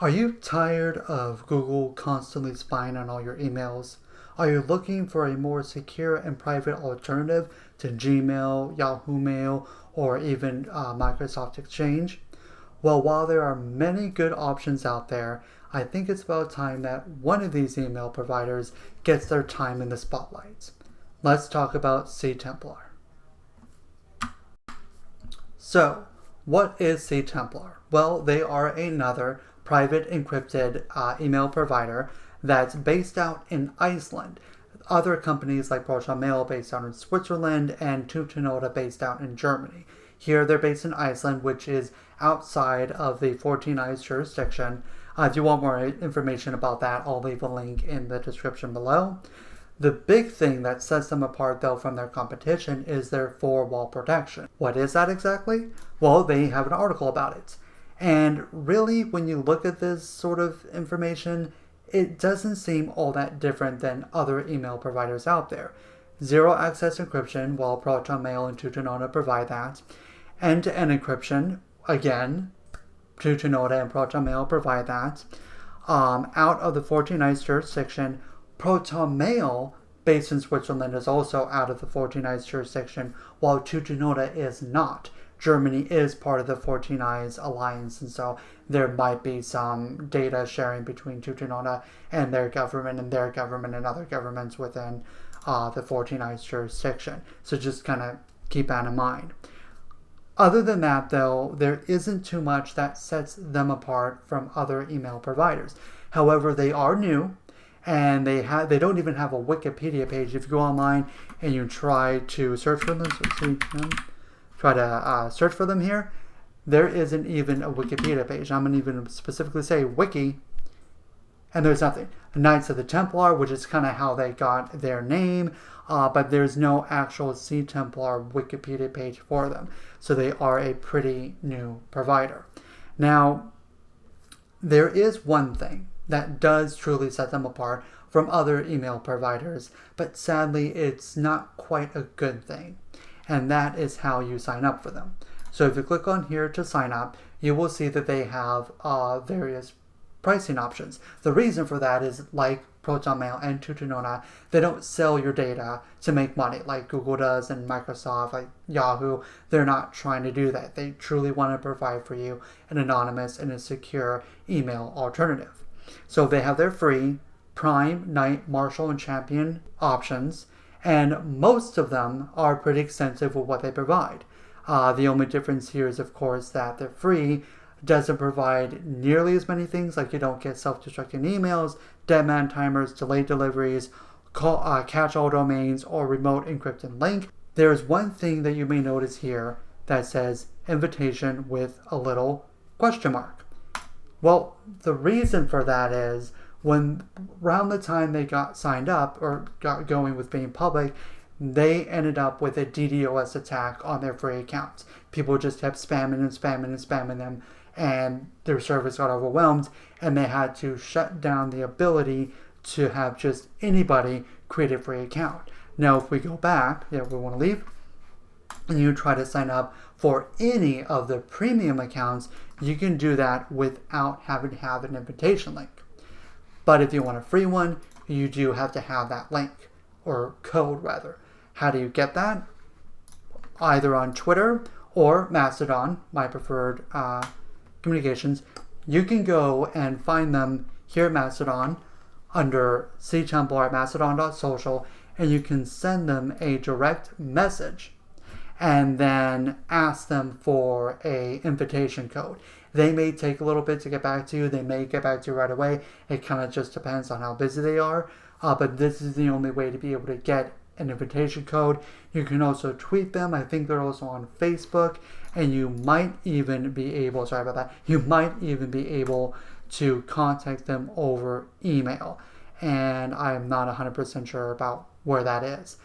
Are you tired of Google constantly spying on all your emails? Are you looking for a more secure and private alternative to Gmail, Yahoo Mail, or even Microsoft Exchange? Well, while there are many good options out there, I think it's about time that one of these email providers gets their time in the spotlight. Let's talk about CTemplar. So, what is CTemplar? Well, they are another private encrypted email provider that's based out in Iceland. Other companies like Proton Mail based out in Switzerland and Tutanota based out in Germany. Here they're based in Iceland, which is outside of the 14 Eyes jurisdiction. If you want more information about that, I'll leave a link in the description below. The big thing that sets them apart, though, from their competition is their four-wall protection. What is that exactly? Well, they have an article about it. And really, when you look at this sort of information, it doesn't seem all that different than other email providers out there. Zero access encryption, while Proton Mail and Tutanota provide that. End-to-end encryption, again, Tutanota and Proton Mail provide that. Out of the 14 Eyes jurisdiction, Proton Mail, based in Switzerland, is also out of the 14 Eyes jurisdiction, while Tutanota is not. Germany is part of the 14 Eyes alliance, and so there might be some data sharing between Tutanota and their government and other governments within the 14 Eyes jurisdiction. So just kind of keep that in mind. Other than that, though, there isn't too much that sets them apart from other email providers. However, they are new, and they don't even have a Wikipedia page. If you go online and you try to search for them, search for them here, there isn't even a Wikipedia page. I'm going to even specifically say wiki, and there's nothing. Knights of the Templar, which is kind of how they got their name, but there's no actual CTemplar Wikipedia page for them. So they are a pretty new provider. Now, there is one thing that does truly set them apart from other email providers, but sadly it's not quite a good thing, and that is how you sign up for them. So if you click on here to sign up, you will see that they have various pricing options. The reason for that is, like Proton Mail and Tutanota, they don't sell your data to make money like Google does and Microsoft, like Yahoo. They're not trying to do that. They truly want to provide for you an anonymous and a secure email alternative. So they have their free Prime, Knight, Marshall, and Champion options, and most of them are pretty extensive with what they provide. The only difference here is, of course, that the free doesn't provide nearly as many things, like you don't get self-destructing emails, dead man timers, delayed deliveries, catch-all domains, or remote encrypted link. There's one thing that you may notice here that says invitation with a little question mark. Well, the reason for that is when around the time they got signed up or got going with being public, they ended up with a DDoS attack on their free accounts. People just kept spamming them, and their service got overwhelmed, and they had to shut down the ability to have just anybody create a free account. Now, if we go back, we want to leave, and you try to sign up for any of the premium accounts, you can do that without having to have an invitation link. But if you want a free one, you do have to have that link, or code rather. How do you get that? Either on Twitter or Mastodon, my preferred communications. You can go and find them here at Mastodon under CTemplar at mastodon.social, and you can send them a direct message and then ask them for a invitation code. They may take a little bit to get back to you. They may get back to you right away. It kind of just depends on how busy they are. But this is the only way to be able to get an invitation code. You can also tweet them. I think they're also on Facebook. And you might even be able, you might even be able to contact them over email. And I'm not 100% sure about where that is.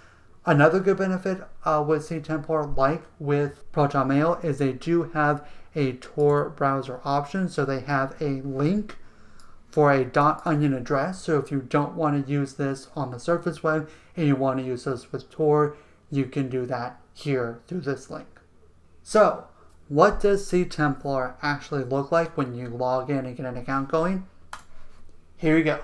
Another good benefit with CTemplar, like with Proton Mail, is they do have a Tor browser option. So they have a link for a .onion address. So if you don't want to use this on the surface web and you want to use this with Tor, you can do that here through this link. So what does CTemplar actually look like when you log in and get an account going? Here you go.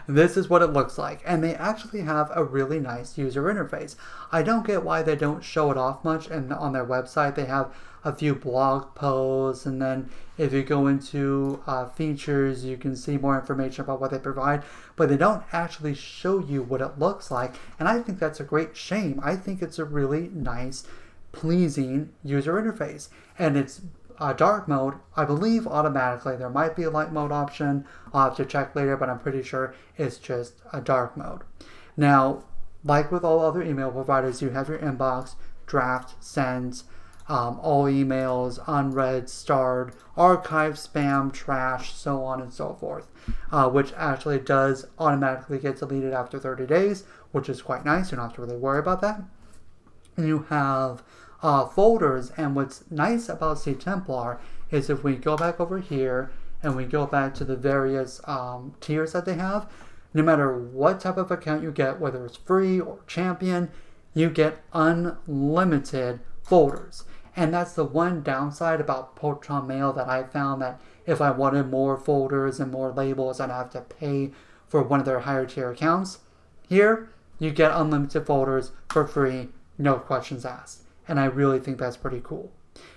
This is what it looks like. And they actually have a really nice user interface. I don't get why they don't show it off much, and on their website they have a few blog posts, and then if you go into features, you can see more information about what they provide, but they don't actually show you what it looks like, and I think that's a great shame. I think it's a really nice, pleasing user interface, and it's dark mode, I believe, automatically. There might be a light mode option. I'll have to check later, but I'm pretty sure it's just a dark mode. Now, like with all other email providers, you have your inbox, draft, sends, all emails, unread, starred, archive, spam, trash, so on and so forth, which actually does automatically get deleted after 30 days, which is quite nice. You don't have to really worry about that. And you have folders, and what's nice about CTemplar is if we go back over here and we go back to the various tiers that they have, no matter what type of account you get, whether it's free or champion, you get unlimited folders. And that's the one downside about Proton Mail that I found, that if I wanted more folders and more labels, I'd have to pay for one of their higher tier accounts. Here, you get unlimited folders for free, no questions asked. And I really think that's pretty cool.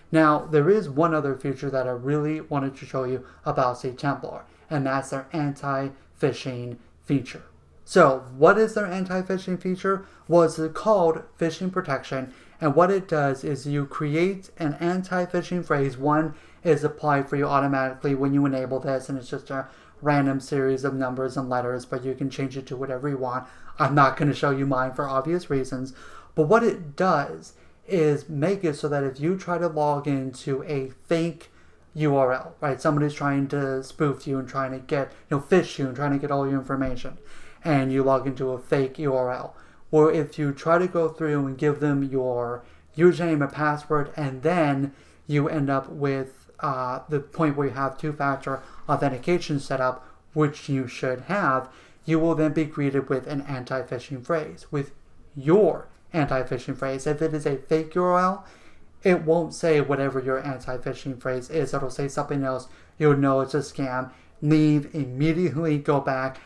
Now, there is one other feature that I really wanted to show you about CTemplar, and that's their anti-phishing feature. So, what is their anti-phishing feature? Well, it's called phishing protection, and what it does is you create an anti-phishing phrase. One is applied for you automatically when you enable this, and it's just a random series of numbers and letters, but you can change it to whatever you want. I'm not going to show you mine for obvious reasons, but what it does is make it so that if you try to log into a fake URL, right? Somebody's trying to spoof you and trying to get, phish you and trying to get all your information, and you log into a fake URL. Or if you try to go through and give them your username and password, and then you end up with the point where you have two-factor authentication set up, which you should have, you will then be greeted with an anti-phishing phrase, with your anti-phishing phrase. If it is a fake URL, it won't say whatever your anti-phishing phrase is. It'll say something else. You'll know it's a scam. Leave immediately, go back,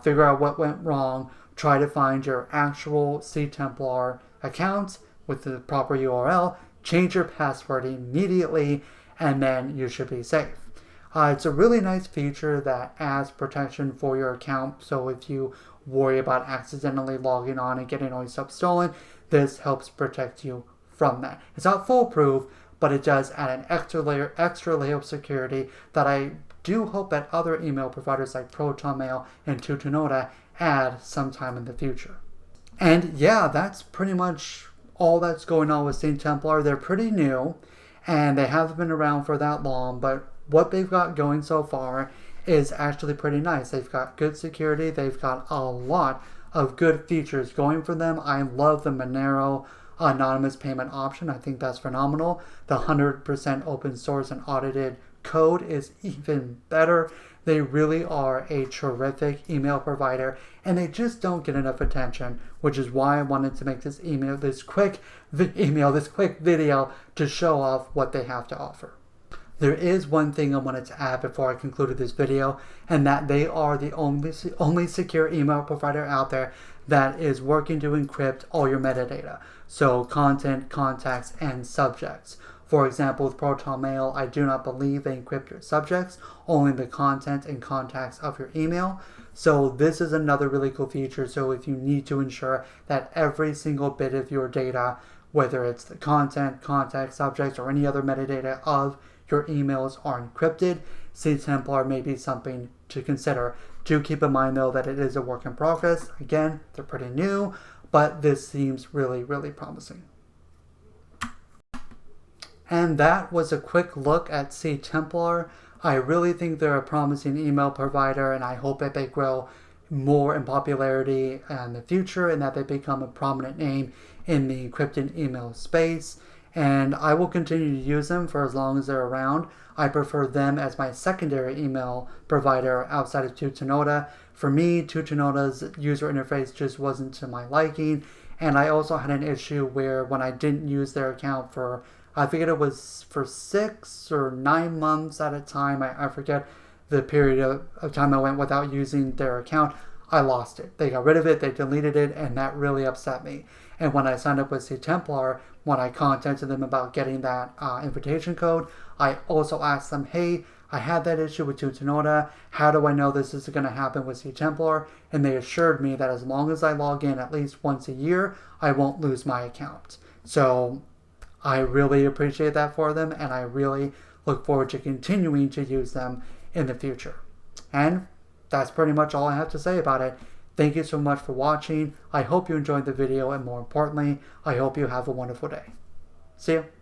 figure out what went wrong, try to find your actual CTemplar account with the proper URL, change your password immediately, and then you should be safe. It's a really nice feature that adds protection for your account, so if you worry about accidentally logging on and getting all your stuff stolen, this helps protect you from that. It's not foolproof, but it does add an extra layer of security that I do hope that other email providers like Proton Mail and Tutanota add sometime in the future. And yeah, that's pretty much all that's going on with CTemplar. They're pretty new, and they haven't been around for that long, but what they've got going so far is actually pretty nice. They've got good security. They've got a lot of good features going for them. I love the Monero anonymous payment option. I think that's phenomenal. The 100% open source and audited code is even better. They really are a terrific email provider, and they just don't get enough attention, which is why I wanted to make this quick video to show off what they have to offer. There is one thing I wanted to add before I concluded this video, and that they are the only secure email provider out there that is working to encrypt all your metadata. So content, contacts, and subjects. For example, with Proton Mail, I do not believe they encrypt your subjects, only the content and contacts of your email. So this is another really cool feature. So if you need to ensure that every single bit of your data, whether it's the content, contact, subjects, or any other metadata of your emails are encrypted, CTemplar may be something to consider. Do keep in mind though that it is a work in progress. Again, they're pretty new, but this seems really, really promising. And that was a quick look at CTemplar. I really think they're a promising email provider, and I hope that they grow more in popularity in the future and that they become a prominent name in the encrypted email space. And I will continue to use them for as long as they're around. I prefer them as my secondary email provider outside of Tutanota. For me, Tutanota's user interface just wasn't to my liking, and I also had an issue where when I didn't use their account for I figured it was for 6 or 9 months at a time. I forget the period of time I went without using their account. I lost it. They got rid of it, they deleted it, and that really upset me. And when I signed up with CTemplar, when I contacted them about getting that invitation code, I also asked them, hey, I had that issue with Tutanota. How do I know this is going to happen with CTemplar? And they assured me that as long as I log in at least once a year, I won't lose my account. So I really appreciate that for them, and I really look forward to continuing to use them in the future. And that's pretty much all I have to say about it. Thank you so much for watching. I hope you enjoyed the video, and more importantly, I hope you have a wonderful day. See you.